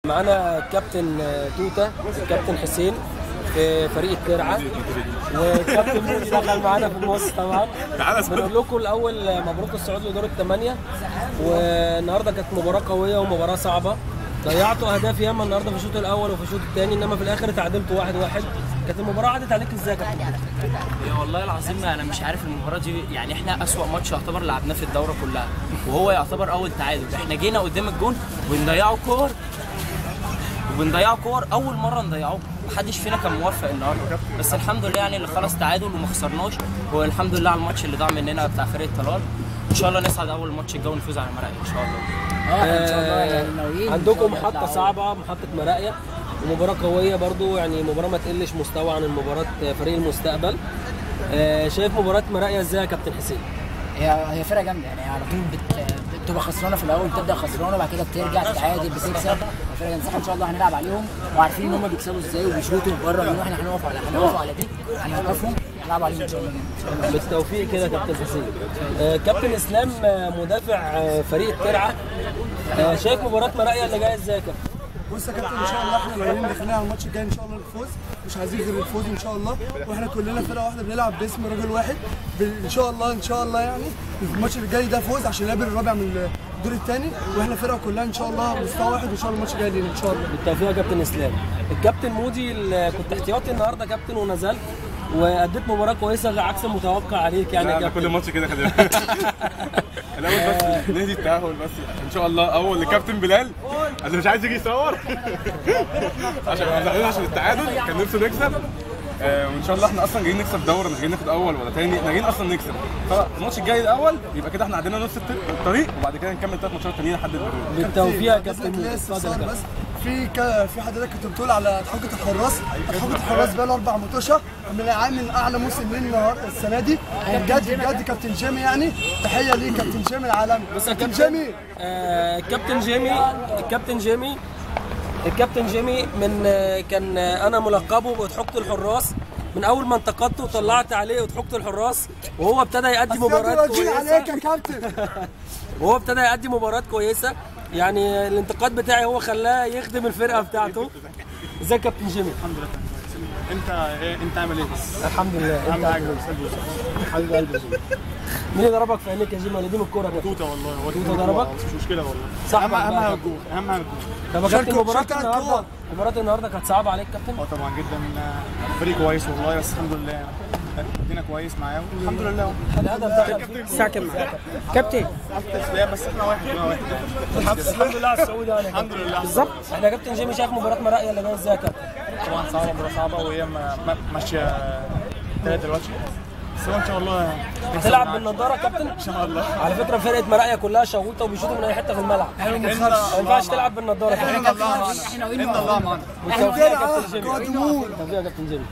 معانا الكابتن توته، الكابتن حسين في فريق الترعه، والكابتن مودي دخل معانا في النص. طبعا بنقول لكم الاول مبروك الصعود لدور الثمانيه، والنهارده كانت مباراه قويه ومباراه صعبه. ضيعتوا اهداف ياما النهارده في الشوط الاول وفي الشوط الثاني، انما في الاخر تعادلتوا 1-1. كانت المباراه عدت عليك ازاي يا كابتن؟ والله العظيم انا مش عارف المباراه دي، يعني احنا اسوأ ماتش يعتبر لعبناه في الدوره كلها، وهو يعتبر اول تعادل. احنا جينا قدام الجون وبنضيعوا كور اول مره نضيعوه. محدش فينا كان موفق النهارده، بس الحمد لله يعني اللي خلص تعادل وما خسرناش، والحمد لله على الماتش اللي ضاع مننا بتاع فريق طلال. ان شاء الله نصعد اول ماتش الجاي ونفوز على مراقيه ان شاء الله. ان شاء الله يعني ناويين. عندكم محطه صعبه، محطه مراقيه، ومباراه قويه برضو، يعني مباراه ما تقلش مستوى عن المباراه فريق المستقبل. شايف مباراه مراقيه ازاي يا كابتن حسين؟ هي فرقه جامده، يعني على طول بتبقى خسرانه في الاول، بتبدا خسرانه وبعد كده بترجع تتعادل بتكسب. فرقه جامده ان شاء الله هنلعب عليهم، وعارفين ان هم بيكسبوا ازاي وبيشوطوا بره منهم. احنا هنوقف على دي، هنوقفهم هنلعب عليهم ان شاء الله. بالتوفيق كده يا كابتن حسين. كابتن اسلام مدافع فريق الترعه، شايف مباراه مراقيه اللي جايه ازاي يا كابتن؟ بص يا كابتن، ان شاء الله احنا ناويين داخلين على الماتش الجاي ان شاء الله الفوز، مش عايزين غير الفوز ان شاء الله، واحنا كلنا فرقه واحده بنلعب باسم رجل واحد ان شاء الله يعني الماتش اللي جاي ده فوز عشان نقابل الرابع من الدور الثاني، واحنا فرقه كلها ان شاء الله مستوى واحد، وان شاء الله الماتش الجاي لينا ان شاء الله. بالتوفيق يا كابتن اسلام. الكابتن مودي كنت احتياطي النهارده كابتن ونزلت واديت مباراه كويسه عكس المتوقع عليك يعني يا كابتن. كل ماتش كده خلي بالك. الاول بس نهدي التاهل بس ان شاء الله اول لكابتن بلال عشان مش عايز يجي يصور عشان التعادل كان نفسه نكسب، وان شاء الله احنا اصلا جايين نكسب دوره، مش جايين ناخد اول ولا ثاني، احنا جايين اصلا نكسب. فالماتش الجاي الاول يبقى كده احنا عندنا نص الطريق، وبعد كده نكمل 3 ماتشات تانيين لحد البريد. بالتوفيق يا كابتن. اتفضل. بس في حضرتك كنت بتقول على حجه الحراس، حجه الحراس بقى له 4 ماتشات من اعلى موسم لنا السنه دي، بجد كابتن جيمي، يعني تحيه ليه كابتن جيمي العالمي. بس كابتن جيمي الكابتن جيمي من كان انا ملقبه بضحكة الحراس من اول ما انتقدته وطلعت عليه وضحكة الحراس، وهو ابتدى يقدم مباريات كويسه عليك يا كابتن. وهو ابتدى يقدم مباريات كويسه، يعني الانتقاد بتاعي هو خلاه يخدم الفرقه بتاعته. ازيك يا كابتن جيمي؟ الحمد لله. انت عامل ايه؟ الحمد لله. اهم حاجه حبيب قلبي. مين اللي ضربك في عينيك يا جيمي ولا دي من الكوره كده؟ توته والله. هو توته ضربك؟ مش مشكله والله. صح. اهم حاجه الجول، اهم حاجه الجول. طب يا كابتن مباراه النهارده كانت صعبه عليك كابتن؟ طبعا جدا. فريق كويس والله، بس الحمد لله ادينا كويس معاه والحمد لله. الهدف ده الساعه كام كابتن؟ بس احنا واحد. الحمد لله على الصعود يعني. الحمد لله بالظبط. احنا يا كابتن جيمي شايف مباراه مراقيه اللي جايه ازاي يا كابتن؟ طبعا صعبه، مباراه صعبه، وهي ماشيه 3 دلوقتي، بس ان شاء الله بتلعب بالنضاره يا كابتن؟ ان شاء الله. على فكره فرقه مراقيه كلها شويطه وبيشوطوا من اي حته في الملعب. ما ينفعش تلعب بالنضاره. ان الله معانا. بالتوفيق يا كابتن جيمي. بالتوفيق يا كابتن جيمي.